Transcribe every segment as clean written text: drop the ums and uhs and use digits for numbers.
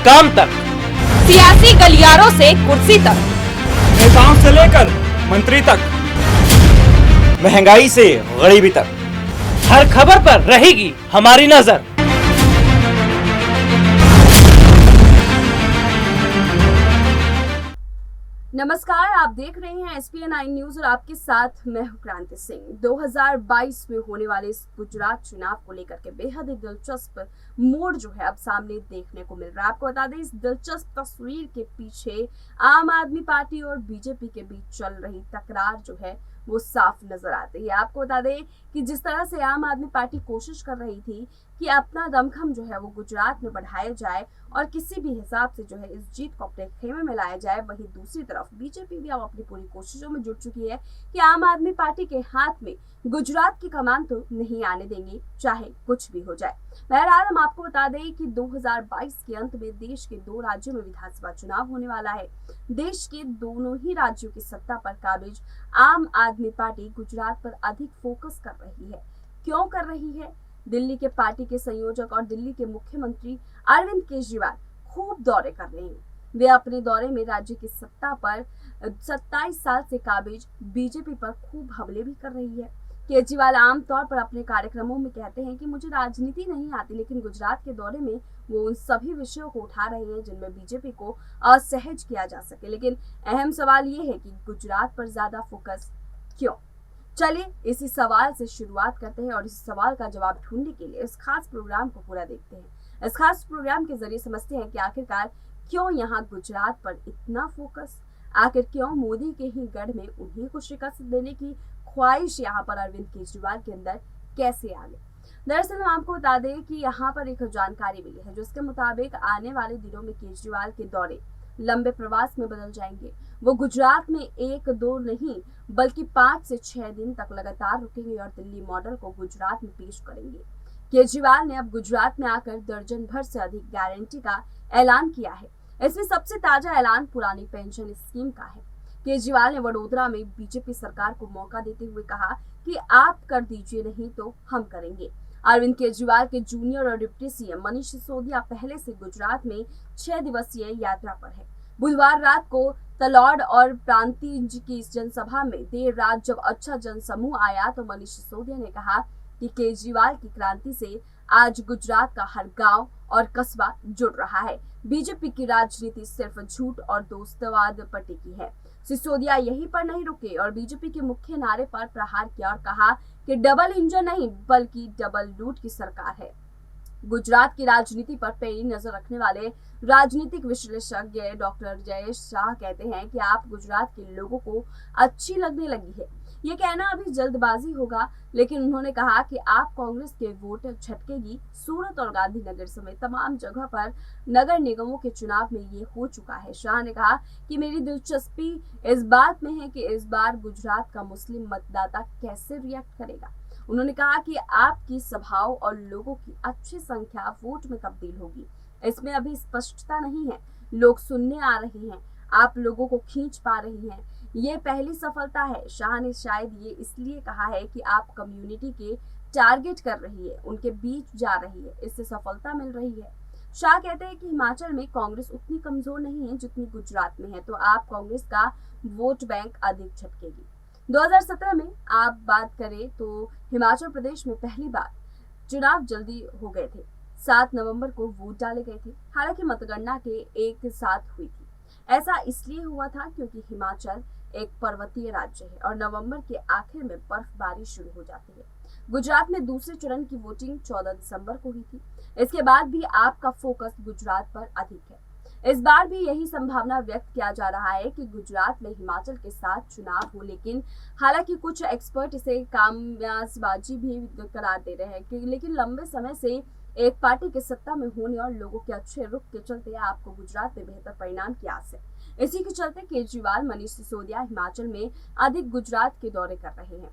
काम तक, सियासी गलियारों से कुर्सी तक, नेताओं से लेकर मंत्री तक, महंगाई से गरीबी तक, हर खबर पर रहेगी हमारी नजर। नमस्कार, आप देख रहे हैं SPN 9 न्यूज और आपके साथ मैं हूं क्रांति सिंह। 2022 में होने वाले इस गुजरात चुनाव को लेकर के बेहद ही दिलचस्प मोड़ जो है अब सामने देखने को मिल रहा है। आपको बता दें, इस दिलचस्प तस्वीर के पीछे आम आदमी पार्टी और बीजेपी के बीच चल रही तकरार जो है वो साफ नजर आती है। आपको बता दें कि जिस तरह से आम आदमी पार्टी कोशिश कर रही थी कि अपना दमखम जो है वो गुजरात में बढ़ाया जाए और किसी भी हिसाब से जो है इस जीत को अपने खेमे में लाया जाए, वहीं दूसरी तरफ बीजेपी भी अब अपनी पूरी कोशिशों में जुट चुकी है कि आम आदमी पार्टी के हाथ में गुजरात की कमान तो नहीं आने देंगी, चाहे कुछ भी हो जाए। बहरहाल हम आपको बता दें कि 2022 के अंत में देश के 2 राज्यों में विधानसभा चुनाव होने वाला है। देश के दोनों ही राज्यों की सत्ता पर काबिज आम आदमी पार्टी गुजरात पर अधिक फोकस कर रही है। क्यों कर रही है? दिल्ली के पार्टी के संयोजक और दिल्ली के मुख्यमंत्री अरविंद केजरीवाल खूब दौरे कर रहे हैं। वे अपने दौरे में राज्य की सत्ता पर 27 साल से काबिज बीजेपी पर खूब हमले भी कर रही है। केजरीवाल आमतौर पर अपने कार्यक्रमों में कहते हैं कि मुझे राजनीति नहीं आती, लेकिन गुजरात के दौरे में वो उन सभी विषयों को उठा रहे हैं जिनमें बीजेपी को असहज किया जा सके। लेकिन अहम सवाल ये है कि गुजरात पर ज्यादा फोकस क्यों? चलिए इसी सवाल से शुरुआत करते हैं और इस सवाल का जवाब ढूंढने के लिए इस खास प्रोग्राम को पूरा देखते हैं। इस खास प्रोग्राम के जरिए समझते हैं कि आखिरकार क्यों यहाँ गुजरात पर इतना फोकस, आखिर क्यों मोदी के ही गढ़ में उन्हीं को शिकस्त देने की ख्वाहिश यहाँ पर अरविंद केजरीवाल के अंदर कैसे आ गई। दरअसल हम आपको बता दें कि यहाँ पर एक जानकारी मिली है जिसके मुताबिक आने वाले दिनों में केजरीवाल के दौरे लंबे प्रवास में बदल जाएंगे। वो गुजरात में 1-2 नहीं बल्कि 5 से 6 दिन तक लगातार रुकेंगे और दिल्ली मॉडल को गुजरात में पेश करेंगे। केजरीवाल ने अब गुजरात में आकर दर्जन भर से अधिक गारंटी का ऐलान किया है। इसमें सबसे ताजा ऐलान पुरानी पेंशन स्कीम का है। केजरीवाल ने वडोदरा में बीजेपी सरकार को मौका देते हुए कहा कि आप कर दीजिए, नहीं तो हम करेंगे। अरविंद केजरीवाल के जूनियर और डिप्टी सीएम मनीष सिसोदिया पहले से गुजरात में 6 दिवसीय यात्रा पर है। बुधवार रात को तलौड़ और प्रांतिज की इस जनसभा में देर रात जब अच्छा जनसमूह आया तो मनीष सिसोदिया ने कहा कि केजरीवाल की क्रांति से आज गुजरात का हर गांव और कस्बा जुड़ रहा है। बीजेपी की राजनीति सिर्फ झूठ और दोस्तवाद पर टिकी है। सिसोदिया यहीं पर नहीं रुके और बीजेपी के मुख्य नारे पर प्रहार किया और कहा कि डबल इंजन नहीं बल्कि डबल लूट की सरकार है। गुजरात की राजनीति पर पैनी नजर रखने वाले राजनीतिक विश्लेषज्ञ डॉक्टर जयेश शाह कहते हैं कि आप गुजरात के लोगों को अच्छी लगने लगी है। ये कहना अभी जल्दबाजी होगा, लेकिन उन्होंने कहा कि आप कांग्रेस के वोट झटकेगी। सूरत और गांधीनगर समेत तमाम जगह पर नगर निगमों के चुनाव में ये हो चुका है। शाह ने कहा कि मेरी दिलचस्पी इस बात में है कि इस बार गुजरात का मुस्लिम मतदाता कैसे रिएक्ट करेगा। उन्होंने कहा कि आपकी सभाओं और लोगों की अच्छी संख्या वोट में तब्दील होगी, इसमें अभी स्पष्टता नहीं है। लोग सुनने आ रहे हैं, आप लोगों को खींच पा रही हैं, ये पहली सफलता है। शाह ने शायद ये इसलिए कहा है कि आप कम्युनिटी के टारगेट कर रही है, उनके बीच जा रही है, इससे सफलता मिल रही है। शाह कहते हैं कि हिमाचल में कांग्रेस उतनी कमजोर नहीं है जितनी गुजरात में है, तो आप कांग्रेस का वोट बैंक अधिक झटकेगी। 2017 में आप बात करें तो हिमाचल प्रदेश में पहली बार चुनाव जल्दी हो गए थे। 7 नवंबर को वोट डाले गए थे। हालांकि मतगणना के एक साथ हुई थी। ऐसा इसलिए हुआ था क्योंकि हिमाचल एक पर्वतीय राज्य है और नवंबर के आखिर में बर्फबारी शुरू हो जाती है। गुजरात में दूसरे चरण की वोटिंग 14 दिसंबर को हुई थी। इसके बाद भी आपका फोकस गुजरात पर अधिक है। इस बार भी यही संभावना व्यक्त किया जा रहा है कि गुजरात में हिमाचल के साथ चुनाव हो, लेकिन हालांकि कुछ एक्सपर्ट इसे कामयाबी भी करार दे रहे हैं कि लेकिन लंबे समय से एक पार्टी के सत्ता में होने और लोगों के अच्छे रुख के चलते आपको गुजरात में बेहतर परिणाम की आस है। इसी के चलते केजरीवाल, मनीष सिसोदिया हिमाचल में अधिक गुजरात के दौरे कर रहे हैं।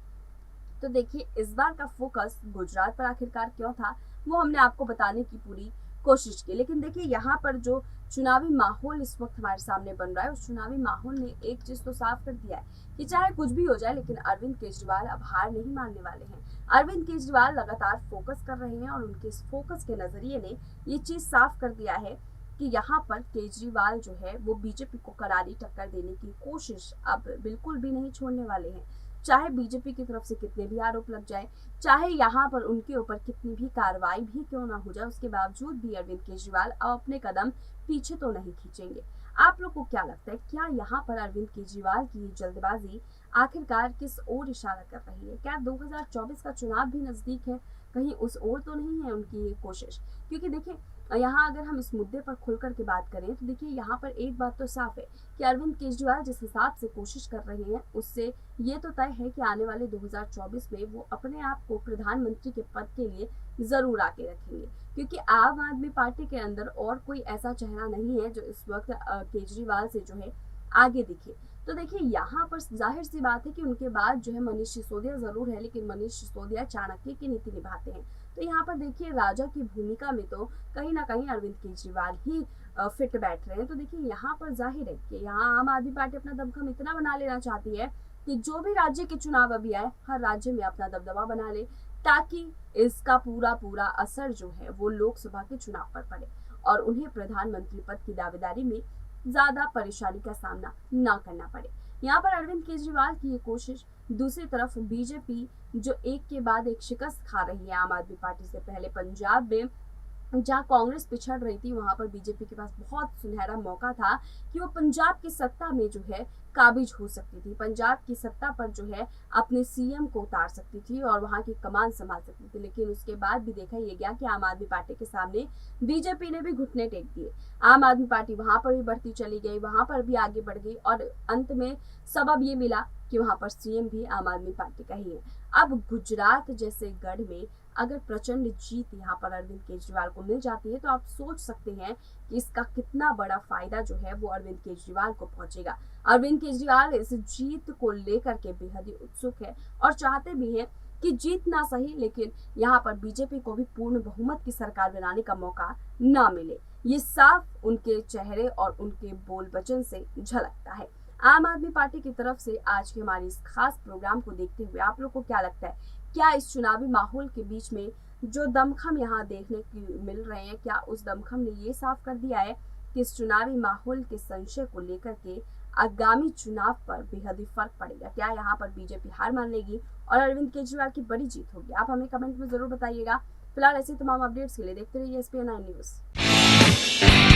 तो देखिए, इस बार का फोकस गुजरात पर आखिरकार क्यों था वो हमने आपको बताने की पूरी कोशिश की। लेकिन देखिए, यहाँ पर जो चुनावी माहौल इस वक्त हमारे सामने बन रहा है, उस चुनावी माहौल ने एक चीज तो साफ कर दिया है कि चाहे कुछ भी हो जाए, लेकिन अरविंद केजरीवाल अब हार नहीं मानने वाले हैं। अरविंद केजरीवाल लगातार फोकस कर रहे हैं और उनके इस फोकस के नजरिए ने ये चीज साफ कर दिया है कि यहाँ पर केजरीवाल जो है वो बीजेपी को करारी टक्कर देने की कोशिश अब बिल्कुल भी नहीं छोड़ने वाले हैं। चाहे बीजेपी की तरफ से कितने भी आरोप लग जाए, चाहे यहाँ पर उनके ऊपर कितनी भी कार्रवाई भी क्यों ना हो जाए, उसके बावजूद भी अरविंद केजरीवाल अपने कदम पीछे तो नहीं खींचेंगे। आप लोग को क्या लगता है, क्या यहाँ पर अरविंद केजरीवाल की जल्दबाजी आखिरकार किस ओर इशारा कर रही है? क्या 2024 का चुनाव भी नजदीक है? कहीं उस ओर तो नहीं है उनकी ये कोशिश? क्योंकि देखिए, यहाँ अगर हम इस मुद्दे पर खुल कर के बात करें तो देखिए, यहाँ पर एक बात तो साफ है कि अरविंद केजरीवाल जिस हिसाब से कोशिश कर रहे हैं, उससे ये तो तय है कि आने वाले 2024 में वो अपने आप को प्रधानमंत्री के पद के लिए जरूर आके रखेंगे, क्योंकि आम आदमी पार्टी के अंदर और कोई ऐसा चेहरा नहीं है जो इस वक्त केजरीवाल से जो है आगे दिखे। तो देखिए, यहाँ पर जाहिर सी बात है कि उनके बाद जो है मनीष सिसोदिया जरूर है, लेकिन मनीष सिसोदिया चाणक्य की नीति निभाते हैं। तो यहाँ पर देखिए, राजा की भूमिका में तो कहीं ना कहीं अरविंद केजरीवाल ही फिट बैठ रहे हैं। तो देखिए, यहाँ पर जाहिर है कि यहाँ आम आदमी पार्टी अपना दमखम इतना बना लेना चाहती है कि जो भी राज्य के चुनाव अभी आए, हर राज्य में अपना दबदबा बना ले, ताकि इसका पूरा असर जो है वो लोकसभा के चुनाव पर पड़े और उन्हें प्रधानमंत्री पद की दावेदारी में ज्यादा परेशानी का सामना ना करना पड़े। यहाँ पर अरविंद केजरीवाल की ये कोशिश, दूसरी तरफ बीजेपी जो एक के बाद एक शिकस्त खा रही है आम आदमी पार्टी से। पहले पंजाब में जहाँ कांग्रेस पिछड़ रही थी, वहां पर बीजेपी के पास बहुत सुनहरा मौका था कि वो पंजाब की सत्ता में जो है काबिज हो सकती थी, पंजाब की सत्ता पर जो है अपने सीएम को उतार सकती थी और वहां की कमान संभाल सकती थी। लेकिन उसके बाद भी देखा ये गया कि आम आदमी पार्टी के सामने बीजेपी ने भी घुटने टेक दिए। आम आदमी पार्टी वहां पर भी बढ़ती चली गई, वहां पर भी आगे बढ़ गई और अंत में सबब ये मिला कि वहां पर सीएम भी आम आदमी पार्टी का ही है। अब गुजरात जैसे गढ़ में अगर प्रचंड जीत यहाँ पर अरविंद केजरीवाल को मिल जाती है, तो आप सोच सकते हैं कि इसका कितना बड़ा फायदा जो है वो अरविंद केजरीवाल को पहुंचेगा। अरविंद केजरीवाल इस जीत को लेकर के बेहद ही उत्सुक है और चाहते भी हैं कि जीत ना सही, लेकिन यहाँ पर बीजेपी को भी पूर्ण बहुमत की सरकार बनाने का मौका ना मिले। ये साफ उनके चेहरे और उनके बोल वचन से झलकता है। आम आदमी पार्टी की तरफ से आज के हमारे इस खास प्रोग्राम को देखते हुए आप लोग को क्या लगता है, क्या इस चुनावी माहौल के बीच में जो दमखम यहाँ देखने को मिल रहे हैं, क्या उस दमखम ने ये साफ कर दिया है कि इस चुनावी माहौल के संशय को लेकर के आगामी चुनाव पर बेहद ही फर्क पड़ेगा? क्या यहाँ पर बीजेपी हार मान लेगी और अरविंद केजरीवाल की बड़ी जीत होगी? आप हमें कमेंट में जरूर बताइएगा। फिलहाल ऐसे तमाम अपडेट्स के लिए देखते रहिए SPN9 न्यूज।